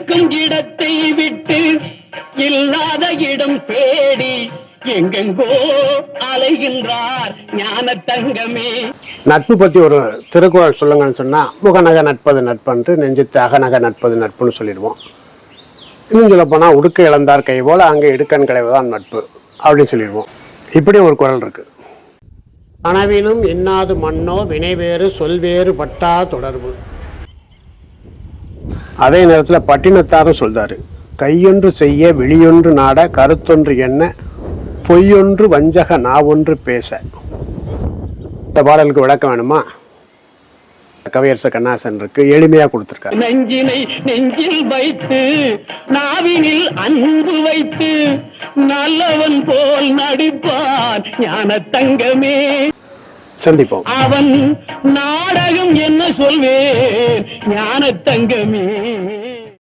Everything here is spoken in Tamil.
இருக்கும் இடத்தை விட்டு இல்லாத இடம் தேடி எங்கெங்கோ அலைகின்றார் ஞான தங்கமே. நட்பு பத்தி ஒரு திருக்குறள் சொல்லுங்கன்னு சொன்னா, முகநக நட்பது நட்பன்று நெஞ்சித்து அகநக நட்பது நட்புன்னு சொல்லிடுவோம். இன்னும் சொல்ல போனா, உடுக்க இழந்தார் கை போல அங்கே இடுக்கண் களைவுதான் நட்பு அப்படின்னு சொல்லிடுவோம். இப்படி ஒரு குறள் இருக்கு. கனவினும் இன்னாது மண்ணோ வினைவேறு சொல்வேறு பட்டா தொடர்பு. அதே நேரத்தில் பட்டினத்தாரும் சொல்றாரு, கையொன்று செய்ய விழியொன்று நாட கருத்தொன்று என்ன பொய்யொன்று வஞ்சக நாவொன்று பேச. இந்த பாடலுக்கு விளக்கம் வேணுமா? கவியரசு கண்ணாசன் இருக்கு, எளிமையா கொடுத்திருக்காரு. நெஞ்சினை நெஞ்சில் வைத்து நாவினில் அன்பு வைத்து நல்லவன் போல் நடிப்பான் ஞான தங்கமே. சந்திப்போம். அவன் நாடகம் என்ன சொல்வேன் ஞான தங்கமே.